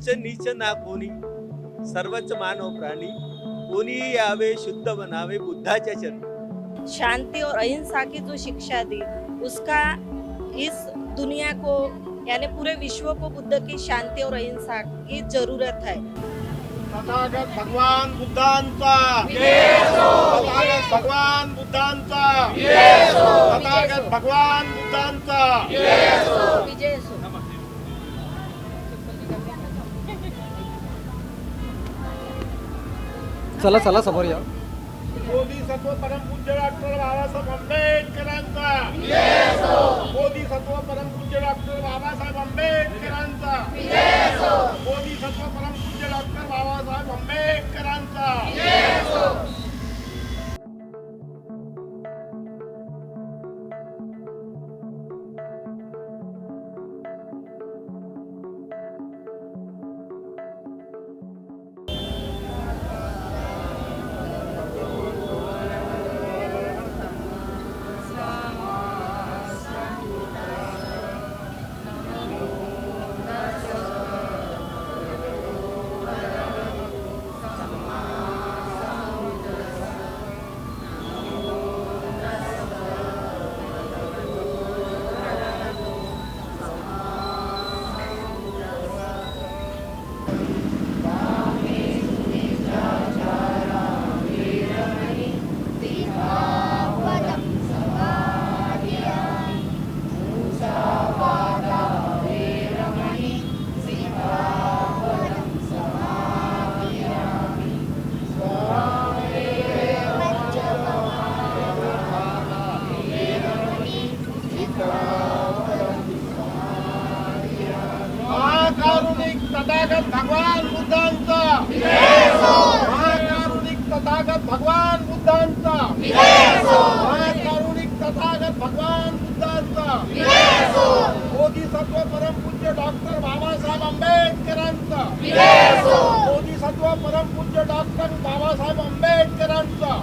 उच्च नीच ना कोणी, सर्वच मानव प्राणी, कोणीही यावे शुद्ध बनावे बुद्धाच्या चरणी. शांति और अहिंसा की जो शिक्षा दी, उसका इस दुनिया को यानी पूरे विश्व को बुद्ध की शांति और अहिंसा की जरूरत है। तथागत भगवान बुद्धांचा तथागत भगवान बुद्धांचा तथागत भगवान बुद्धांचा विजय असो। चला चला समोर या. बोधिसत्व परमपूज्य डॉक्टर बाबासाहेब आंबेडकरांचा बोधिसत्व परमपूज्य डॉक्टर बाबासाहेब आंबेडकरांचा बोधिसत्व परमपूज्य डॉक्टर बाबासाहेब आंबेडकरांचा महाकारुणिक तथागत भगवान बुद्धांचा महाकारुणिक तथागत भगवान बुद्धांचा महाकारुणिक तथागत भगवान बुद्धांचा बोधिसत्व परमपूज्य डॉक्टर बाबासाहेब आंबेडकरांचा बोधिसत्व परमपूज्य डॉक्टर बाबासाहेब आंबेडकरांचा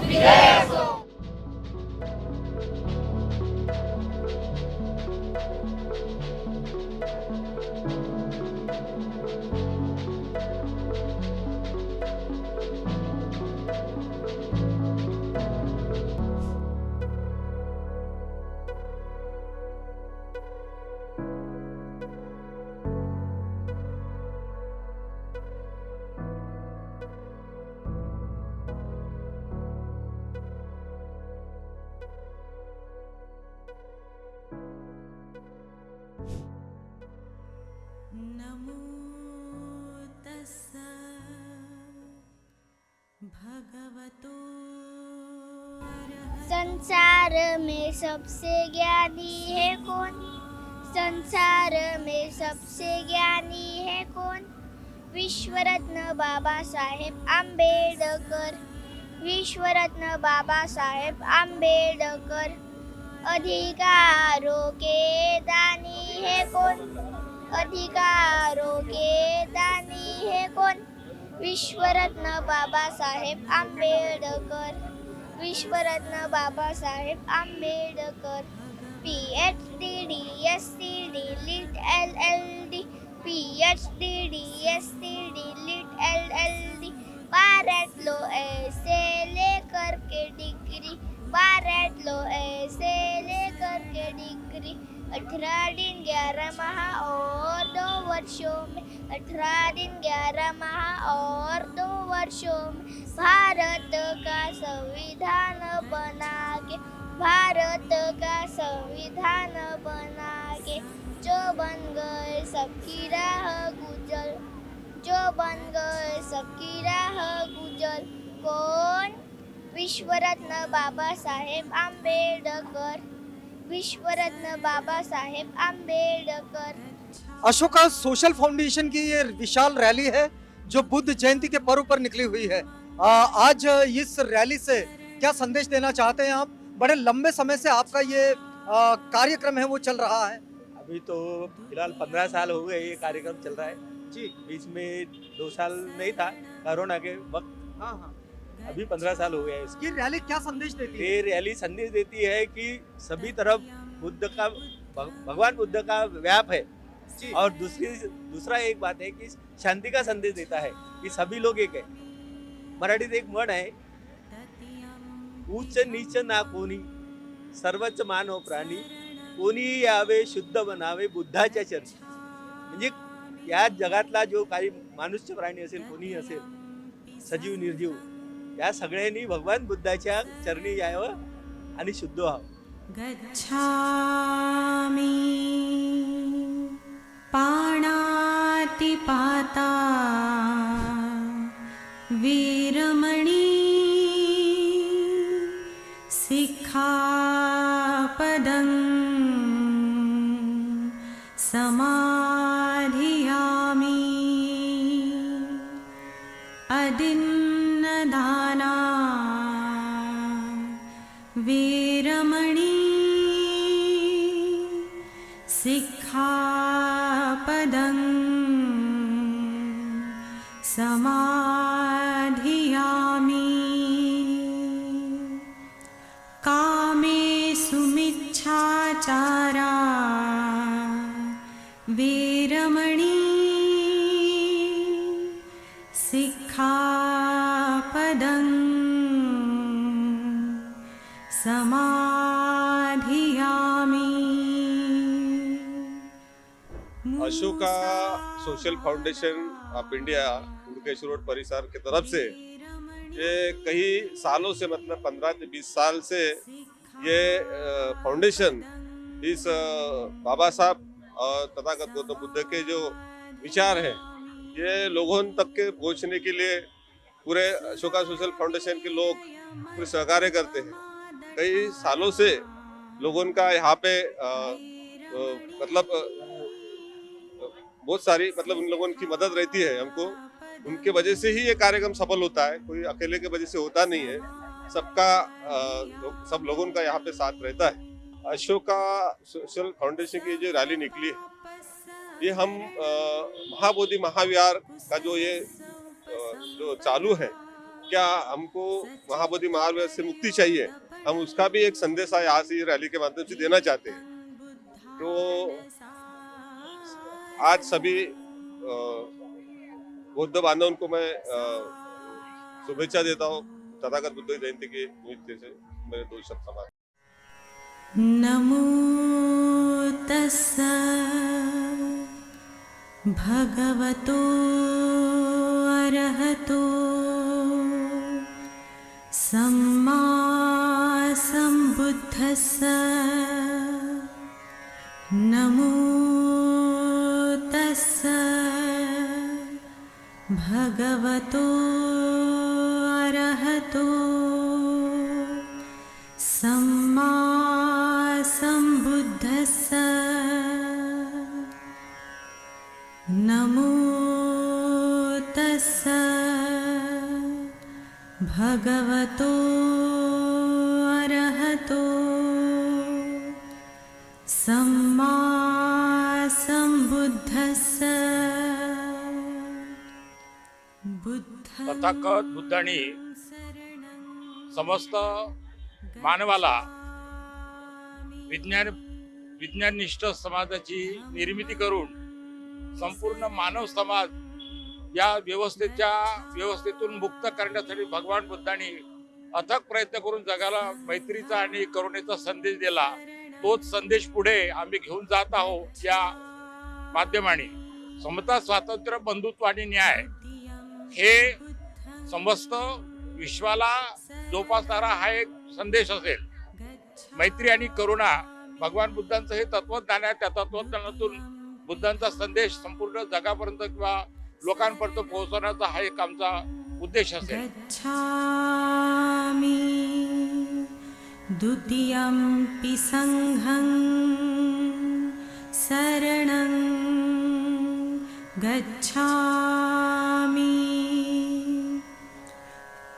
नमो तस्स भगवतो अरहतो। संसार में सबसे ज्ञानी है कौन? संसार में सबसे ज्ञानी है कौन? विश्वरत्न बाबा साहेब आंबेडकर विश्वरत्न बाबा साहेब आंबेडकर अधिकारों के दानी है कौन? अधिकारों के दानी है कौन? विश्वरत्न बाबा साहेब आंबेडकर विश्वरत्न Baba Saheb Ambedkar PhD DSCD lit LLD PhD DSCD lit LLD Bharat लो ऐसे लेकर के डिग्री भारत लो ऐसे लेकर के डिग्री 18 दिन 11 माह और 2 वर्षों में 18 दिन 11 माह और 2 वर्षों में भारत का संविधान बना के भारत का संविधान बना के जो बन गए सबकी राह गुजर जो बन गए सबकी राह गुजर कौन? विश्वरत्न बाबा साहेब आंबेडकर विश्वरत्न बाबा साहेब आंबेडकर। अशोका सोशल फाउंडेशन की ये विशाल रैली है जो बुद्ध जयंती के पर्व पर निकली हुई है। आज इस रैली से क्या संदेश देना चाहते हैं आप? बड़े लंबे समय से आपका ये कार्यक्रम है वो चल रहा है। अभी तो फिलहाल 15 साल हो गए ये कार्यक्रम चल रहा है जी बीच में 2 साल नहीं था कोरोना के वक्त। हाँ हाँ। अभी 15 साल हो गया है इसकी। ये रैली क्या संदेश देती है? ये रैली संदेश देती है कि सभी तरफ बुद्ध का भगवान बुद्ध का व्याप है और दूसरा एक बात है कि शांति का संदेश देता है कि सभी लोग एक है. मराठीत एक म्हण आहे, उच्च नीच ना कोणी, सर्वच मानव प्राणी, कोणीही यावे शुद्ध बनावे बुद्धाच्या चरणी. म्हणजे या जगातला जो काही मानुष्य प्राणी असेल, कोणीही असेल, सजीव निर्जीव, या सगळ्यांनी भगवान बुद्धाच्या चरणी यावं आणि शुद्ध व्हावं. गच्छामि पाणातिपाता वीरमणि सिक्खापदं समाधियामि अदिन्नदाना वीरमणि सिक्खापदं समाधियामि कामेषु मिच्छाचारा वीरमणि सिक्खापदं समाधियामि. Ashoka social foundation of India उड़केश रोड परिसर की तरफ से ये कई सालों से मतलब 15 से 20 साल से ये फाउंडेशन इस बाबा साहब और तथागत गौतम बुद्ध के जो विचार है ये लोगों तक के पहुंचने के लिए पूरे अशोका सोशल फाउंडेशन के लोग पूरे सहकार्य करते हैं. कई सालों से लोगों का यहाँ पे मतलब बहुत सारी मतलब उन लोगों की मदद रहती है हमको. उनके वजह से ही ये कार्यक्रम सफल होता है, कोई अकेले के वजह से होता नहीं है. सबका सब लोगों का यहाँ पे साथ रहता है. अशोका सोशल फाउंडेशन की जो रैली निकली है ये हम महाबोधि महाविहार का जो ये जो चालू है, क्या हमको महाबोधि महाविहार से मुक्ति चाहिए, हम उसका भी एक संदेश यहाँ से रैली के माध्यम से देना चाहते हैं. तो आज सभी बौद्ध बांधवों को मैं शुभेच्छा देता हूँ तथागत बुद्ध जयंती के निमित्त से. मेरे 2 शब्द समाप्त. नमो तस्स भगवतो अरहतो सम्मा सम्बुद्धस्स. नमो तस्स भगवतो अरहतो सम्मा सम्बुद्धस्स. नमो तस्स भगवतो अरहतो सम्मा सम्बुद्धस्स. तथागत बुद्धांनी समस्त मानवाला विज्ञाननिष्ठ समाजाची निर्मिती करून संपूर्ण मानव समाज या व्यवस्थेतून मुक्त करण्यासाठी भगवान बुद्धांनी अथक प्रयत्न करून जगाला मैत्रीचा आणि करुणेचा संदेश दिला. तोच संदेश पुढे आम्ही घेऊन जात आहोत. या माध्यमाने समता, स्वातंत्र्य, बंधुत्व आणि न्याय हे समस्त विश्वाला जोपासणारा हा एक संदेश असेल. मैत्री आणि करुणा भगवान बुद्धांचं हे तत्वज्ञान आहे. त्या तत्वज्ञानातून बुद्धांचा संदेश संपूर्ण जगापर्यंत किंवा लोकांपर्यंत पोहोचवण्याचा हा एक आमचा उद्देश असेल. गच्छामि द्वितीयंपि संघं शरणं गच्छामि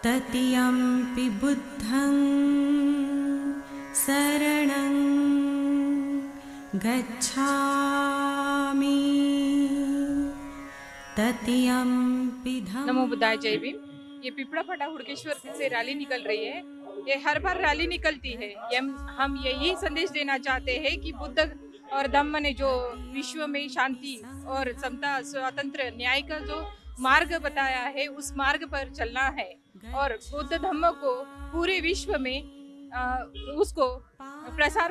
तृतीयंपि बुद्धं शरणं गच्छामि तृतीयंपि नमो बुद्धाय जय भीम. ये पिपड़ा फटा हुड़केश्वर से रैली निकल रही है. ये हर बार रैली निकलती है. हम यही संदेश देना चाहते हैं कि बुद्ध और धम्म ने जो विश्व में शांति और समता स्वातंत्र न्याय का जो मार्ग बताया है, उस मार्ग पर चलना है और बुद्ध धम्म को पूरे विश्व में उसको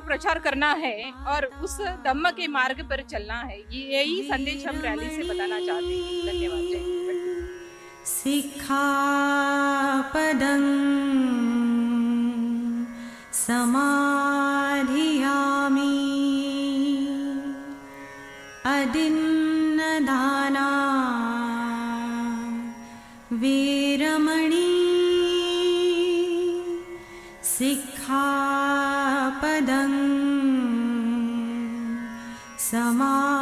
प्रचार करना है और उस धम्म के मार्ग पर चलना है। यही संदेश हम रैली से बताना चाहते हैं। धन्यवाद। जय हिंद। सिक्खापदं समाधियामि अदिन्नदाना वीरमणि सिक्खापदं समाधियामि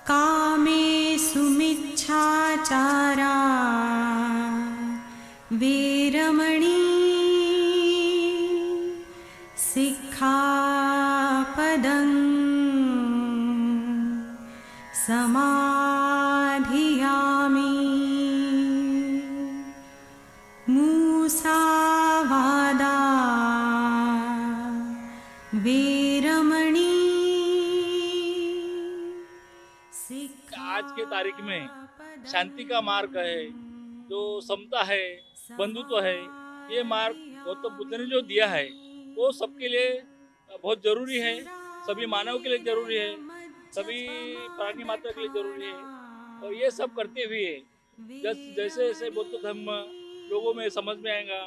कामेषु मिच्छाचारा वीरमणि सिक्खापदं समाधियामि मूसावादा वीरमणि आज के तारीख में शांति का मार्ग है, जो समता है, बंधुत्व है, ये मार्ग गौतम बुद्ध ने जो दिया है वो सबके लिए बहुत जरूरी है। सभी मानव के लिए जरूरी है, सभी प्राणी मात्र के लिए जरूरी है। और ये सब करते हुए जैसे जैसे बौद्ध धर्म लोगों में समझ में आएगा,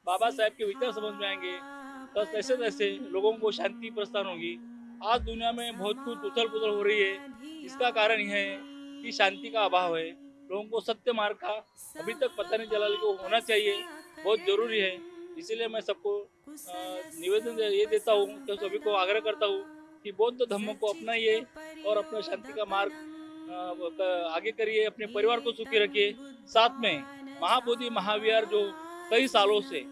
बाबा साहेब के विचार समझ में आएंगे, तो तैसे तैसे लोगों को शांति प्रस्थान होगी। आज दुनिया में बहुत कुछ उथल पुथल हो रही है, इसका कारण यह है कि शांति का अभाव है। लोगों को सत्य मार्ग का अभी तक पता नहीं चला, लेकिन होना चाहिए, बहुत जरूरी है। इसीलिए मैं सबको निवेदन ये देता हूँ, तो सभी को आग्रह करता हूँ कि बौद्ध धर्म को अपनाइए और अपना शांति का मार्ग आगे करिए, अपने परिवार को सुखी रखिए। साथ में महाबोधि महावीर जो कई सालों से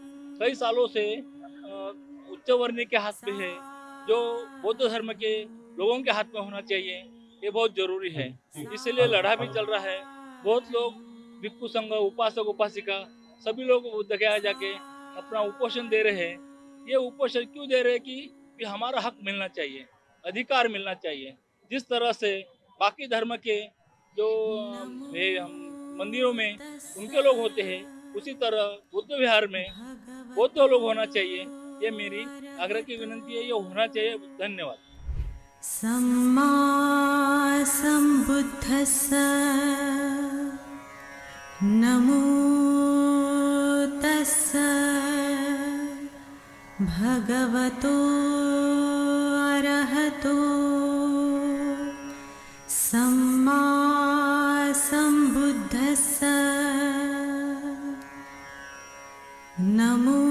उच्च वर्णीय के हाथ में है, जो बौद्ध धर्म के लोगों के हाथ में होना चाहिए, ये बहुत जरूरी है। इसलिए लड़ा भी चल रहा है। बहुत लोग भिक्षु संघ, उपासक उपासिका सभी लोग बुद्ध के यहाँ जाके अपना उपोषण दे रहे हैं। ये उपोषण क्यों दे रहे हैं कि हमारा हक मिलना चाहिए, अधिकार मिलना चाहिए। जिस तरह से बाकी धर्म के जो मंदिरों में उनके लोग होते हैं, उसी तरह बुद्ध विहार में बौद्ध लोग होना चाहिए। ये मेरी आग्रह की विनंती है, ये होना चाहिए। धन्यवाद। सम्मा सम्बुद्धस्स नमो तस्स भगवतो अरहतो सम्मा सम्बुद्धस्स नमो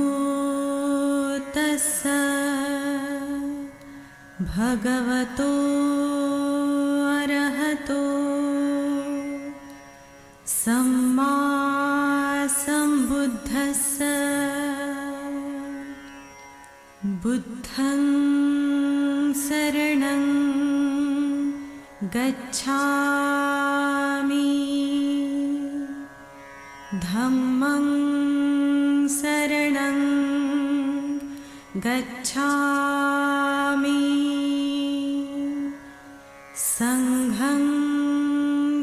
तस्स भगवतो अरहतो सम्मा सम्बुद्धस्स बुद्धं शरणं गच्छामि धम्मं शरणं गच्छामि संघं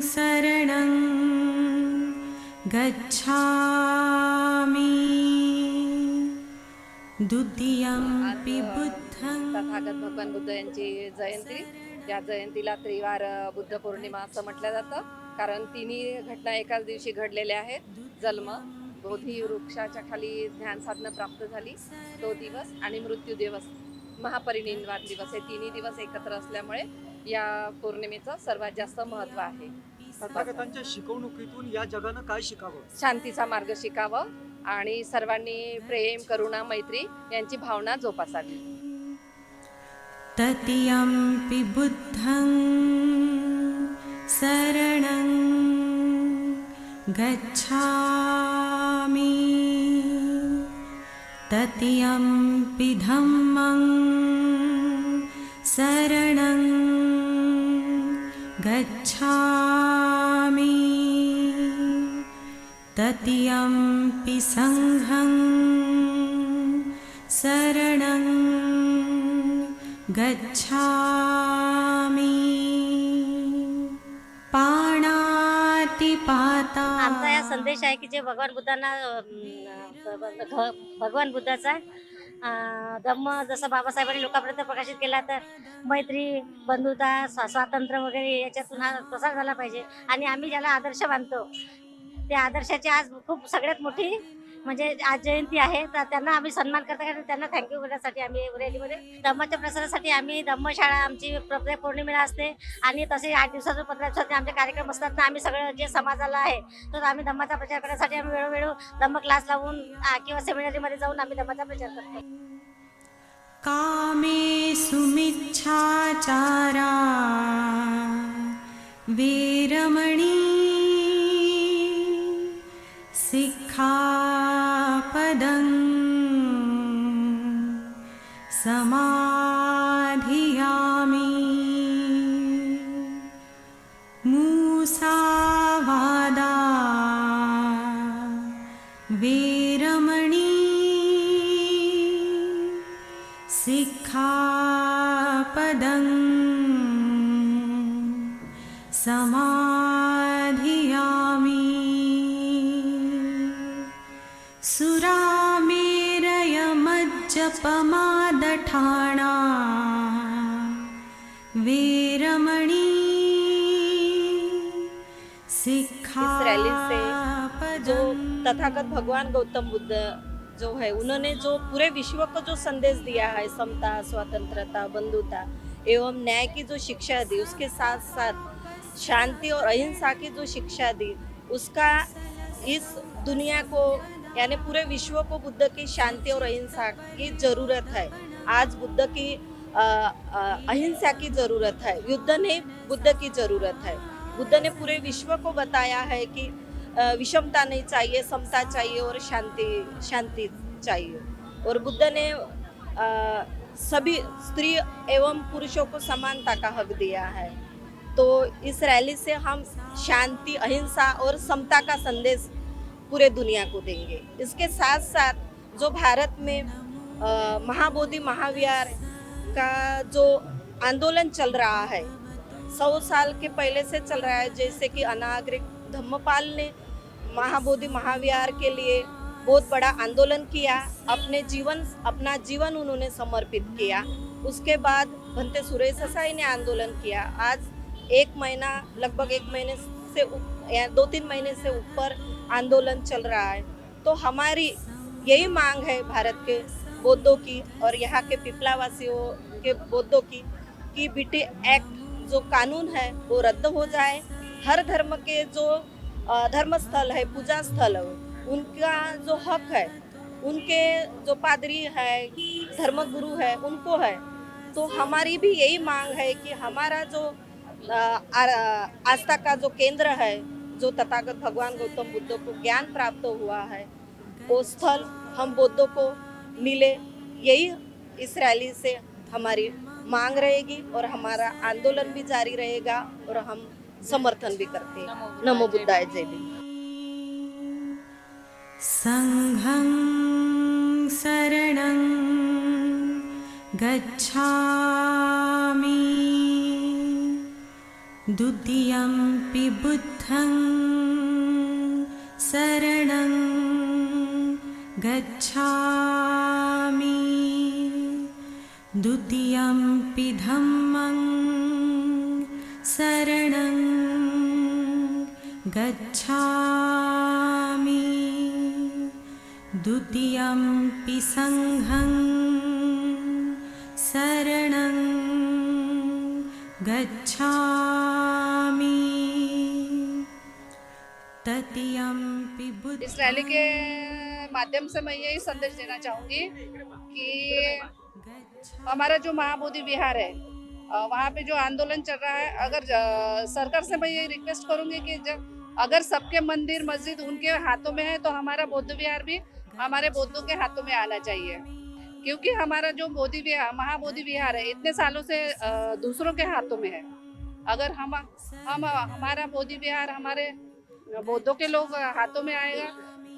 शरणं गच्छामि द्वितीयंपि बुद्धं। तथागत भगवान बुद्ध यांची जयंती, या जयंतीला त्रिवार बुद्ध पौर्णिमा असं म्हटलं जातं, कारण तिन्ही घटना एकाच दिवशी घडलेल्या आहेत. जन्म, बोधी वृक्षाच्या खाली ज्ञान साधना प्राप्त झाली तो दिवस, आणि मृत्यू दिवस, महापरिनिर्वाण दिवस, हे तिन्ही दिवस एकत्र असल्यामुळे या पौर्णिमेचं सर्वात जास्त महत्त्व आहे. तथागतांच्या शिकवणुकीतून या जगानं काय शिकावं? शांतीचा मार्ग शिकावं आणि सर्वांनी प्रेम, करुणा, मैत्री यांची भावना जोपासावी. ततियंपि बुद्धं शरणं गच्छामि ततियंपि धम्मं शरणं गच्छामि ततियंपि संघं शरणं गच्छामि पाणातिपाता आमचा हा संदेश आहे की जे भगवान बुद्धांना भगवान बुद्धाचा धम्म जसं बाबासाहेबांनी लोकांपर्यंत प्रकाशित केला, तर मैत्री, बंधुता, स्वातंत्र्य वगैरे याच्यातून हा प्रसार झाला पाहिजे. आणि आम्ही ज्याला आदर्श मानतो त्या आदर्शाची आज खूप सगळ्यात मोठी म्हणजे आज जयंती आहे, तर त्यांना आम्ही सन्मान करतो आणि त्यांना थँक्यू करण्यासाठी आम्ही रॅलीमध्ये धम्माच्या प्रसारासाठी आम्ही धम्मशाळा आमची प्रत्येक पौर्णिमेला असते आणि तसे 8 दिवसाचे 15 दिवसाचे आमचे कार्यक्रम असतात ना. आम्ही सगळं जे समाजाला आहे तर आम्ही धम्माचा प्रचार करण्यासाठी आम्ही वेळोवेळी धम्म क्लास लावून किंवा सेमिनारीमध्ये जाऊन आम्ही धम्माचा प्रचार करतो. कामे सुमिच्छाचारा वीरमणी सिक्खापदं समाधियामि मूसावादा वीरमणी सिक्खापदं समाधियामि सुरामेरयमज्जपमादठाणा वीरमणी इस रैली से जो तथागत भगवान गौतम बुद्ध जो है उन्होंने जो पूरे विश्व को जो संदेश दिया है, समता, स्वतंत्रता, बंधुता एवं न्याय की जो शिक्षा दी, उसके साथ साथ शांति और अहिंसा की जो शिक्षा दी, उसका इस दुनिया को यानी पूरे विश्व को बुद्ध की शांति और अहिंसा की ज़रूरत है. आज बुद्ध की अहिंसा की ज़रूरत है, युद्ध नहीं बुद्ध की ज़रूरत है. बुद्ध ने पूरे विश्व को बताया है कि विषमता नहीं चाहिए, समता चाहिए और शांति चाहिए. और बुद्ध ने सभी स्त्री एवं पुरुषों को समानता का हक दिया है. तो इस रैली से हम शांति, अहिंसा और समता का संदेश पूरे दुनिया को देंगे. इसके साथ साथ जो भारत में महाबोधि महाविहार का जो आंदोलन चल रहा है, 100 साल के पहले से चल रहा है, जैसे कि अनागरिक धम्मपाल ने महाबोधि महाविहार के लिए बहुत बड़ा आंदोलन किया, अपना जीवन उन्होंने समर्पित किया. उसके बाद भंते सुरेश देसाई ने आंदोलन किया. आज लगभग 1 महीने से 2-3 महीने से ऊपर आंदोलन चल रहा है. तो हमारी यही मांग है भारत के बौद्धों की और यहाँ के पिपलावासियों के बौद्धों की कि बीटी एक्ट जो कानून है वो रद्द हो जाए. हर धर्म के जो धर्मस्थल है, पूजा स्थल है, उनका जो हक है, उनके जो पादरी है, धर्मगुरु है, उनको है. तो हमारी भी यही मांग है कि हमारा जो आस्था का जो केंद्र है, जो तथागत भगवान गौतम बुद्ध को ज्ञान प्राप्त हुआ है, वो स्थल हम बौद्धों को मिले. यही इस रैली से हमारी मांग रहेगी और हमारा आंदोलन भी जारी रहेगा और हम समर्थन भी करते हैं. नमो बुद्धाय. जय भीम. संघं शरणं गच्छामि द्वितीयंपि बुद्धं शरणं गच्छामि द्वितीयंपि धम्मं शरणं गच्छामि द्वितीयंपि संघं शरणं गच्छामि तृतीयंपि बुद्ध. इस रैली के माध्यम से मैं यही संदेश देना चाहूँगी कि हमारा जो महाबोधि विहार है वहाँ पे जो आंदोलन चल रहा है, अगर सरकार से मैं ये रिक्वेस्ट करूँगी कि अगर सबके मंदिर मस्जिद उनके हाथों में है तो हमारा बौद्ध विहार भी हमारे बौद्धों के हाथों में आना चाहिए. क्योंकि हमारा जो बोधि विहार महाबोधि विहार है इतने सालों से दूसरों के हाथों में है. अगर हम हमारा बोधि विहार हमारे बौद्धों के लोग हाथों में आएगा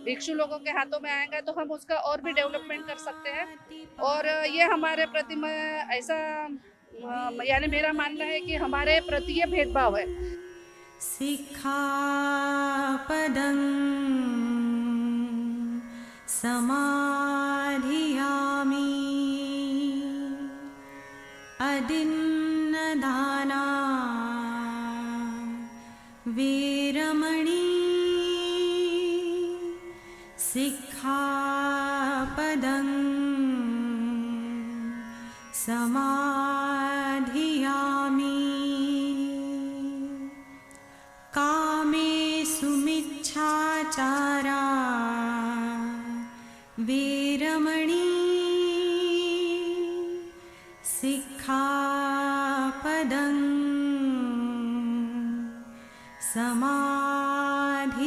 भिक्षु लोगों के हाथों में आएगा तो हम उसका और भी डेवलपमेंट कर सकते हैं। और ये हमारे प्रति में ऐसा यानी मेरा मानना है कि हमारे प्रति ये भेदभाव है। सिक्खापदं समाधियामि अदिन्नदाना वीरमणि सिक्खापदं समाधियामि कामेषु मिच्छाचारा वीरमणि सिक्खापदं समाधियामि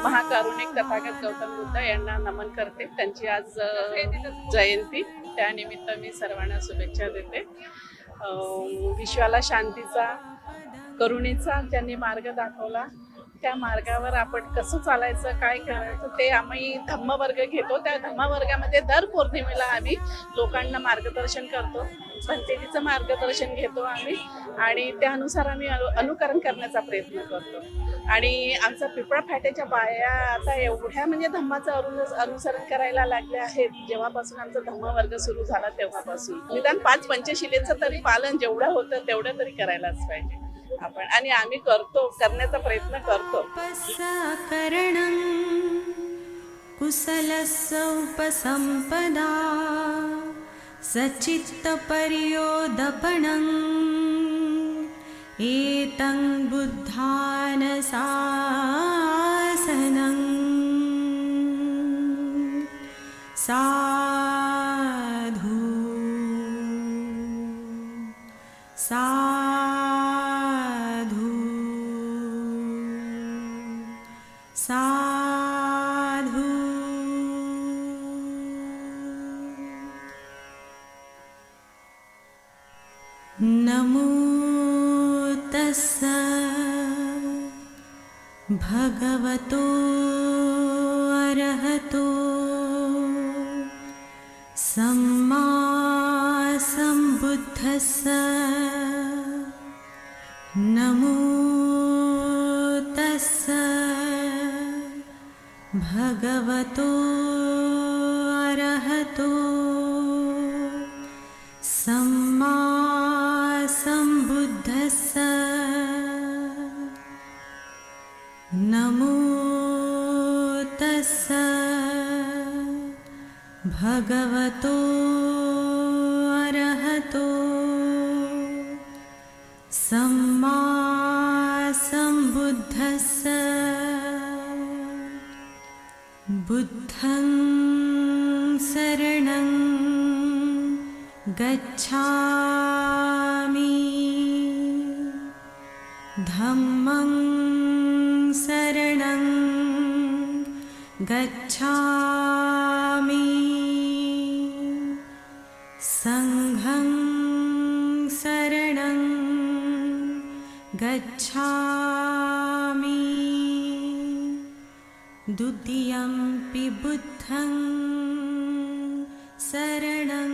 महाकारुणिक तथागत गौतम बुद्ध यांना नमन करते. त्यांची आज जयंती, त्यानिमित्त मी सर्वांना शुभेच्छा देते. विश्वाला शांतीचा, करुणेचा ज्यांनी मार्ग दाखवला, त्या मार्गावर आपण कसं चालायचं, काय करायचं ते आम्ही धम्मवर्ग घेतो. त्या धम्मवर्गामध्ये दर पौर्णिमेला आम्ही लोकांना मार्गदर्शन करतो, भंतेजीचं मार्गदर्शन घेतो आम्ही आणि त्यानुसार आम्ही अनुकरण करण्याचा प्रयत्न करतो. आणि आमचा पिपळा फाट्याच्या बाया आता एवढ्या म्हणजे धम्माचं अनुसरण करायला लागल्या आहेत. जेव्हापासून आमचा धम्मवर्ग सुरू झाला तेव्हापासून निदान 5 पंचशिलेचं तरी पालन जेवढं होतं तेवढं तरी करायलाच पाहिजे आपण, आणि आम्ही करतो, करण्याचा प्रयत्न करतो. करणं कुशलस्य उपसंपदा सचित्तपर्योदपणं एतं बुद्धानशासनं साधु साधु साधु नमो तस्स भगवतो अरहतो सम्मा सम्बुद्धस्स नमो तस्स भगवतो अरहतो सम्मा सम्बुद्धस्स नमो तस्स भगवतो अरहतो सम्मा सम्बुद्धस्स बुद्धं शरणं गच्छामि धम्मं शरणं गच्छामि संघं शरणं गच्छामि द्वितीयंपि बुद्धं शरणं